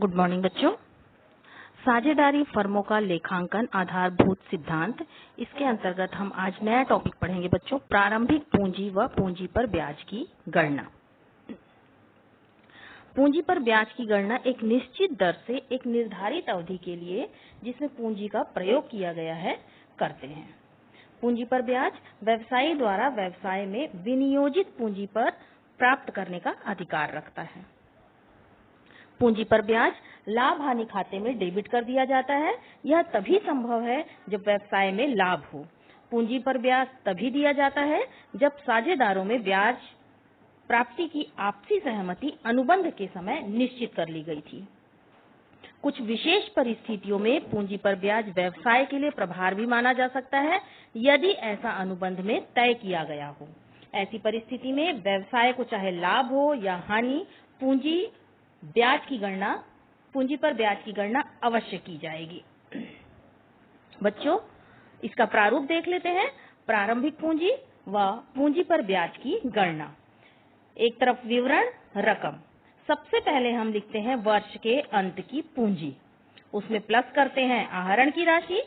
Good morning बच्चों। साझेदारी फर्मों का लेखांकन आधारभूत सिद्धांत, इसके अंतर्गत हम आज नया टॉपिक पढ़ेंगे बच्चों, प्रारंभिक पूंजी व पूंजी पर ब्याज की गणना। पूंजी पर ब्याज की गणना एक निश्चित दर से एक निर्धारित अवधि के लिए जिसमें पूंजी का प्रयोग किया गया है करते हैं। पूंजी पर ब्याज व्यवसायी द्वारा व्यवसाय में विनियोजित पूंजी पर प्राप्त करने का अधिकार रखता है। पूंजी पर ब्याज लाभ हानि खाते में डेबिट कर दिया जाता है। यह तभी संभव है जब व्यवसाय में लाभ हो। पूंजी पर ब्याज तभी दिया जाता है जब साझेदारों में ब्याज प्राप्ति की आपसी सहमति अनुबंध के समय निश्चित कर ली गई थी। कुछ विशेष परिस्थितियों में पूंजी पर ब्याज व्यवसाय के लिए प्रभार भी माना जा सकता है यदि ऐसा अनुबंध में तय किया गया हो। ऐसी परिस्थिति में व्यवसाय को चाहे लाभ हो या हानि, पूंजी पर ब्याज की गणना अवश्य की जाएगी। बच्चों, इसका प्रारूप देख लेते हैं। प्रारंभिक पूंजी व पूंजी पर ब्याज की गणना। एक तरफ विवरण, रकम। सबसे पहले हम लिखते हैं वर्ष के अंत की पूंजी। उसमें प्लस करते हैं आहरण की राशि,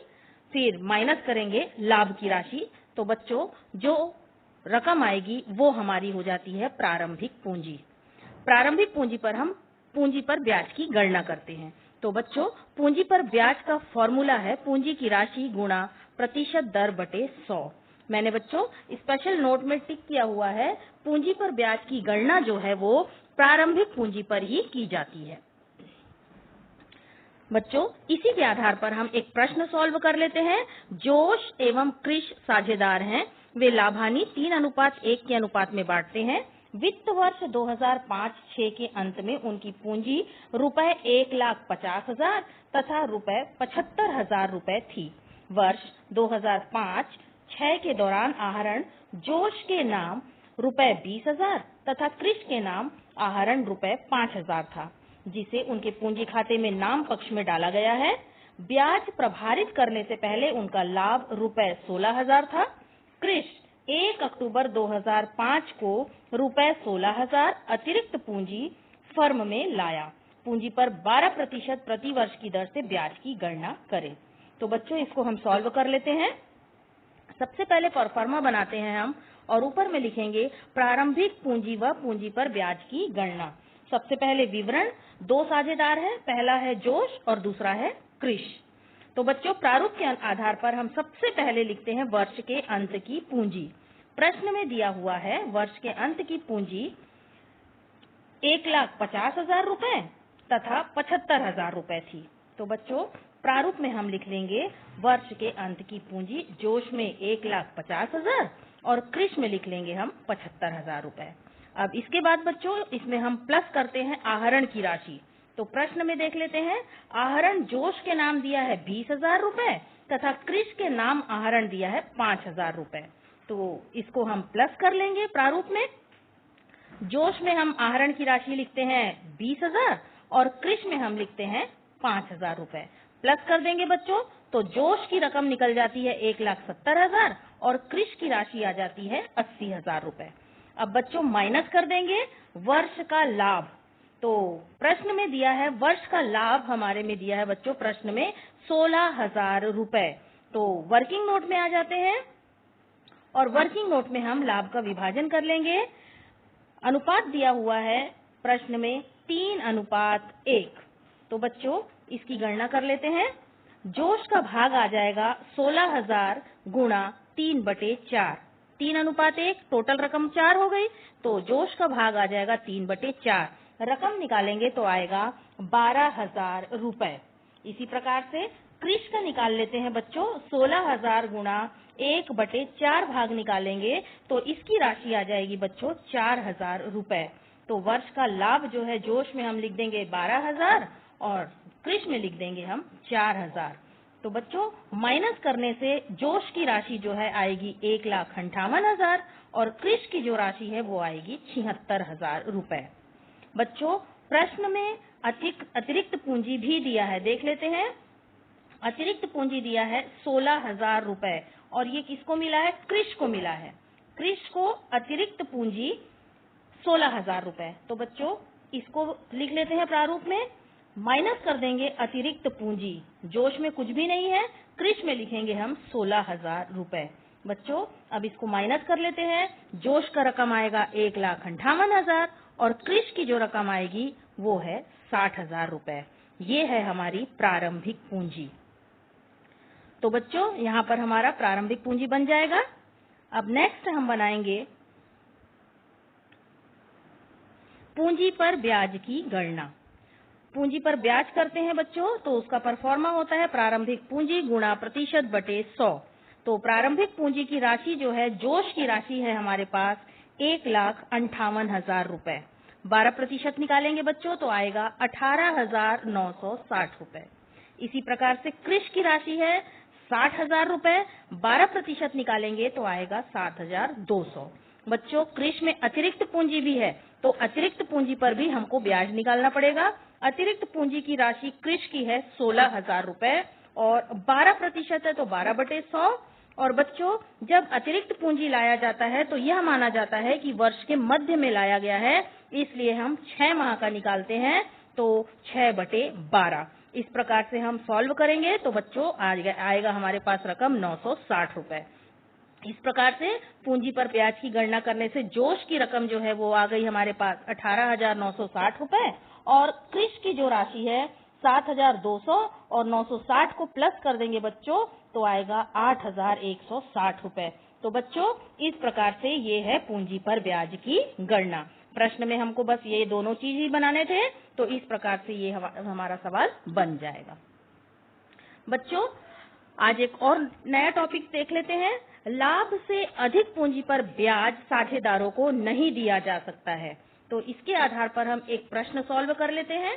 फिर माइनस करेंगे लाभ की राशि। तो बच्चों, जो रकम आएगी वो हमारी हो जाती है प्रारंभिक पूंजी। प्रारंभिक पूंजी पर हम पूंजी पर ब्याज की गणना करते हैं। तो बच्चों, पूंजी पर ब्याज का फॉर्मूला है पूंजी की राशि गुणा प्रतिशत दर बटे 100। मैंने बच्चों स्पेशल नोट में टिक किया हुआ है, पूंजी पर ब्याज की गणना जो है वो प्रारंभिक पूंजी पर ही की जाती है। बच्चों, इसी के आधार पर हम एक प्रश्न सॉल्व कर लेते हैं। जोश एवं कृष साझेदार हैं। वे लाभानी 3:1 के अनुपात में बांटते हैं। वित्त वर्ष 2005-06 के अंत में उनकी पूंजी रुपए 1,50,000 तथा रुपए 75,000 रुपए थी। वर्ष 2005-06 के दौरान आहरण जोश के नाम रुपए 20,000 तथा कृष के नाम आहरण रुपए 5,000 था, जिसे उनके पूंजी खाते में नाम पक्ष में डाला गया है। ब्याज प्रभारित करने से पहले उनका लाभ रुपए 16,000 था। कृष 1 अक्टूबर 2005 को रुपए 16,000 अतिरिक्त पूंजी फर्म में लाया। पूंजी पर 12% प्रति वर्ष की दर से ब्याज की गणना करें। तो बच्चों, इसको हम सॉल्व कर लेते हैं। सबसे पहले परफॉर्मा बनाते हैं हम और ऊपर में लिखेंगे प्रारंभिक पूंजी व पूंजी पर ब्याज की गणना। सबसे पहले विवरण। 2 साझेदार हैं, पहला है जोश और दूसरा है कृष। तो बच्चों, प्रारूप के आधार पर हम सबसे पहले लिखते हैं वर्ष के अंत की पूंजी। प्रश्न में दिया हुआ है वर्ष के अंत की पूंजी 1,50,000 रुपए तथा 75,000 रुपए थी। तो बच्चों, प्रारूप में हम लिख लेंगे वर्ष के अंत की पूंजी जोश में 1,50,000 और कृष में लिख लेंगे हम 75,000 रुपए। अब इसके बाद बच्चों, इसमें हम प्लस करते हैं आहरण की राशि। तो प्रश्न में देख लेते हैं, आहरण जोश के नाम दिया है 20,000 रुपए तथा कृष के नाम आहरण दिया है 5,000 रुपए। तो इसको हम प्लस कर लेंगे प्रारूप में। जोश में हम आहरण की राशि लिखते हैं 20,000 और कृष में हम लिखते हैं 5,000 रुपए। प्लस कर देंगे बच्चों, तो जोश की रकम निकल जाती है 1,70,000 और कृष की राशि आ जाती है 80,000 रुपए। अब बच्चों माइनस कर देंगे वर्ष का लाभ। तो प्रश्न में दिया है वर्ष का लाभ, हमारे में दिया है बच्चों प्रश्न में 16,000 रुपए। तो वर्किंग नोट में आ जाते हैं और वर्किंग नोट में हम लाभ का विभाजन कर लेंगे। अनुपात दिया हुआ है प्रश्न में 3:1। तो बच्चों, इसकी गणना कर लेते हैं। जोश का भाग आ जाएगा 16,000 गुणा 3/4। 3:1, टोटल रकम 4 हो गई, तो जोश का भाग आ जाएगा 3/4। रकम निकालेंगे तो आएगा 12,000 रुपए। इसी प्रकार से कृष का निकाल लेते हैं बच्चों। 16,000 गुणा 1/4 भाग निकालेंगे तो इसकी राशि आ जाएगी बच्चों 4,000 रुपए। तो वर्ष का लाभ जो है जोश में हम लिख देंगे 12,000 और कृष में लिख देंगे हम 4,000। तो बच्चों, माइनस करने से जोश की राशि जो है आएगी 1,58,000 और कृष की जो राशि है वो आएगी 76,000 रुपए। बच्चों, प्रश्न में अतिरिक्त पूंजी भी दिया है, देख लेते हैं। अतिरिक्त पूंजी दिया है 16,000 रुपए और ये किसको मिला है? कृष को मिला है। कृष को अतिरिक्त पूंजी 16,000 रुपए। तो बच्चों, इसको लिख लेते हैं प्रारूप में। माइनस कर देंगे अतिरिक्त पूंजी। जोश में कुछ भी नहीं है, कृष में लिखेंगे हम 16,000 रुपए। बच्चों अब इसको माइनस कर लेते हैं। जोश का रकम आएगा 1,58,000 और कृष की जो रकम आएगी वो है 60,000 रुपए। ये है हमारी प्रारंभिक पूंजी। तो बच्चों यहाँ पर हमारा प्रारंभिक पूंजी बन जाएगा। अब नेक्स्ट हम बनाएंगे पूंजी पर ब्याज की गणना। पूंजी पर ब्याज करते हैं बच्चों, तो उसका परफॉर्मा होता है प्रारंभिक पूंजी गुणा प्रतिशत बटे 100। तो प्रारंभिक पूंजी की राशि जो है, जोश की राशि है हमारे पास 1,58,000 रुपए। 12% निकालेंगे बच्चों तो आएगा 18,960 रुपए। इसी प्रकार से कृष की राशि है 60,000 रुपए। 12% निकालेंगे तो आएगा 7,200। बच्चों कृष में अतिरिक्त पूंजी भी है, तो अतिरिक्त पूंजी पर भी हमको ब्याज निकालना पड़ेगा। अतिरिक्त पूंजी की राशि कृष की है 16,000 रुपए और 12% है तो 12/100। और बच्चों जब अतिरिक्त पूंजी लाया जाता है तो यह माना जाता है कि वर्ष के मध्य में लाया गया है, इसलिए हम 6 माह का निकालते हैं, तो 6/12। इस प्रकार से हम सॉल्व करेंगे तो बच्चों आएगा हमारे पास रकम 960 रुपए। इस प्रकार से पूंजी पर ब्याज की गणना करने से जोश की रकम जो है वो आ गई हमारे पास 18,960 रुपए और कृष की जो राशि है 7,200 और 960 को प्लस कर देंगे बच्चों तो आएगा 8,160 रुपए। तो बच्चों इस प्रकार से ये है पूंजी पर ब्याज की गणना। प्रश्न में हमको बस ये दोनों चीज ही बनाने थे, तो इस प्रकार से ये हमारा सवाल बन जाएगा। बच्चों आज एक और नया टॉपिक देख लेते हैं। लाभ से अधिक पूंजी पर ब्याज साझेदारों को नहीं दिया जा सकता है। तो इसके आधार पर हम एक प्रश्न सॉल्व कर लेते हैं।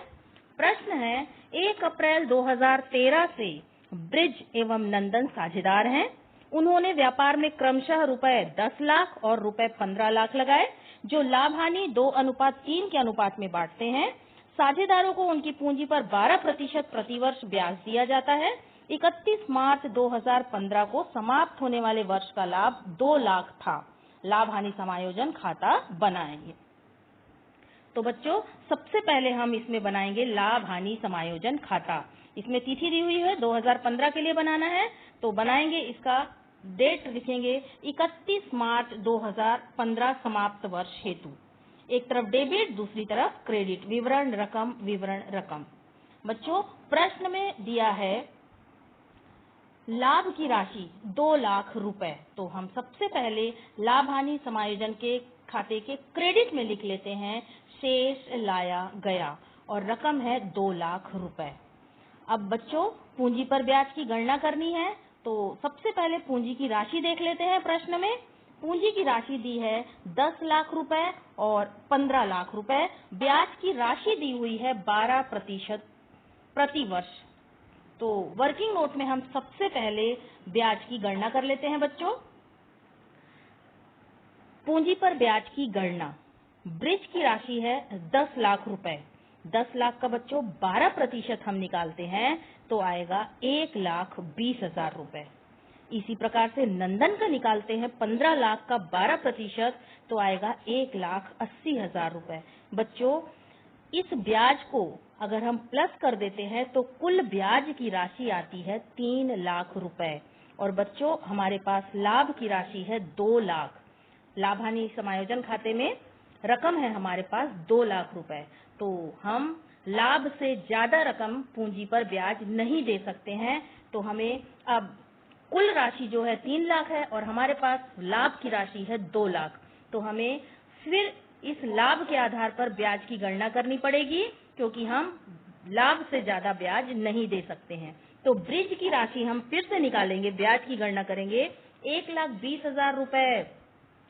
प्रश्न है 1 अप्रैल 2013 से ब्रिज एवं नंदन साझेदार हैं। उन्होंने व्यापार में क्रमशः रुपए 10 लाख और रुपए 15 लाख लगाए, जो लाभ हानि 2:3 के अनुपात में बांटते हैं। साझेदारों को उनकी पूंजी पर 12% प्रतिवर्ष ब्याज दिया जाता है। 31 मार्च 2015 को समाप्त होने वाले वर्ष का लाभ 2 लाख था। लाभ हानि समायोजन खाता बनाएंगे। तो बच्चों सबसे पहले हम इसमें बनाएंगे लाभ हानि समायोजन खाता। इसमें तिथि दी हुई है 2015 के लिए बनाना है, तो बनाएंगे। इसका डेट लिखेंगे 31 मार्च 2015 समाप्त वर्ष हेतु। एक तरफ डेबिट, दूसरी तरफ क्रेडिट। विवरण रकम। बच्चों प्रश्न में दिया है लाभ की राशि 2 लाख रुपए, तो हम सबसे पहले लाभ हानि समायोजन के खाते के क्रेडिट में लिख लेते हैं शेष लाया गया और रकम है 2 लाख रुपए। अब बच्चों पूंजी पर ब्याज की गणना करनी है, तो सबसे पहले पूंजी की राशि देख लेते हैं। प्रश्न में पूंजी की राशि दी है 10 लाख रुपए और 15 लाख रुपए। ब्याज की राशि दी हुई है 12% प्रति वर्ष। तो वर्किंग नोट में हम सबसे पहले ब्याज की गणना कर लेते हैं बच्चों। पूंजी पर ब्याज की गणना। ब्रिज की राशि है 10 लाख रुपए। 10 लाख का बच्चों 12% हम निकालते हैं तो आएगा 1,20,000 रुपए। इसी प्रकार से नंदन का निकालते हैं 15 लाख का 12% तो आएगा 1,80,000 रुपए। बच्चों इस ब्याज को अगर हम प्लस कर देते हैं तो कुल ब्याज की राशि आती है 3 लाख रुपए। और बच्चों हमारे पास लाभ की राशि है 2 लाख। लाभ हानि समायोजन खाते में रकम है हमारे पास 2 लाख रुपए। तो हम लाभ से ज्यादा रकम पूंजी पर ब्याज नहीं दे सकते हैं, तो हमें अब कुल राशि जो है 3 लाख है और हमारे पास लाभ की राशि है 2 लाख। तो हमें फिर इस लाभ के आधार पर ब्याज की गणना करनी पड़ेगी, क्योंकि हम लाभ से ज्यादा ब्याज नहीं दे सकते हैं। तो ब्रिज की राशि हम फिर से निकालेंगे, ब्याज की गणना करेंगे। 1,20,000 रुपए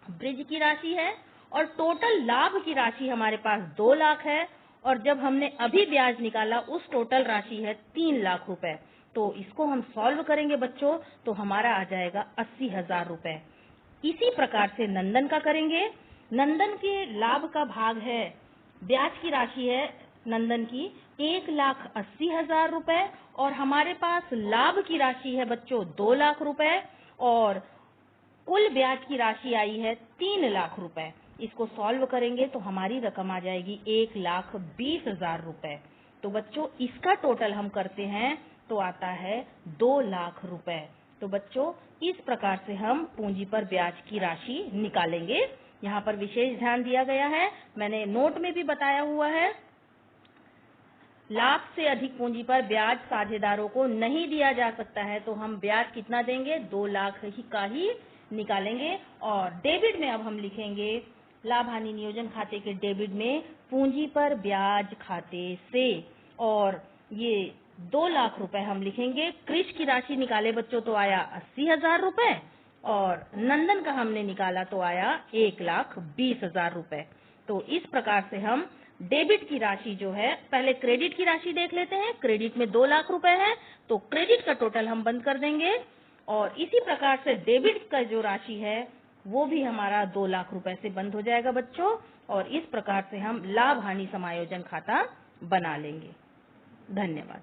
ब्रिज की राशि है और टोटल लाभ की राशि हमारे पास 2 लाख है और जब हमने अभी ब्याज निकाला उस टोटल राशि है 3 लाख रुपए। तो इसको हम सॉल्व करेंगे बच्चों तो हमारा आ जाएगा 80,000 रुपए। इसी प्रकार से नंदन का करेंगे। नंदन के लाभ का भाग है, ब्याज की राशि है नंदन की 1,80,000 रुपए और हमारे पास लाभ की राशि है बच्चों 2 लाख रुपए और कुल ब्याज की राशि आई है 3 लाख रुपए। इसको सॉल्व करेंगे तो हमारी रकम आ जाएगी 1,20,000 रुपए। तो बच्चों इसका टोटल हम करते हैं तो आता है 2 लाख रुपए। तो बच्चों इस प्रकार से हम पूंजी पर ब्याज की राशि निकालेंगे। यहाँ पर विशेष ध्यान दिया गया है, मैंने नोट में भी बताया हुआ है, लाख से अधिक पूंजी पर ब्याज साझेदारों को नहीं दिया जा सकता है, तो हम ब्याज कितना देंगे, 2 लाख का ही निकालेंगे। और डेबिट में अब हम लिखेंगे लाभ हानि नियोजन खाते के डेबिट में पूंजी पर ब्याज खाते से, और ये 2 लाख रुपए हम लिखेंगे। कृष की राशि निकाले बच्चों तो आया 80,000 रुपए, और नंदन का हमने निकाला तो आया 1,20,000 रुपए। तो इस प्रकार से हम डेबिट की राशि जो है, पहले क्रेडिट की राशि देख लेते हैं। क्रेडिट में 2 लाख रुपए है, तो क्रेडिट का टोटल हम बंद कर देंगे, और इसी प्रकार से डेबिट का जो राशि है वो भी हमारा 2 लाख रुपए से बंद हो जाएगा बच्चों। और इस प्रकार से हम लाभ हानि समायोजन खाता बना लेंगे। धन्यवाद।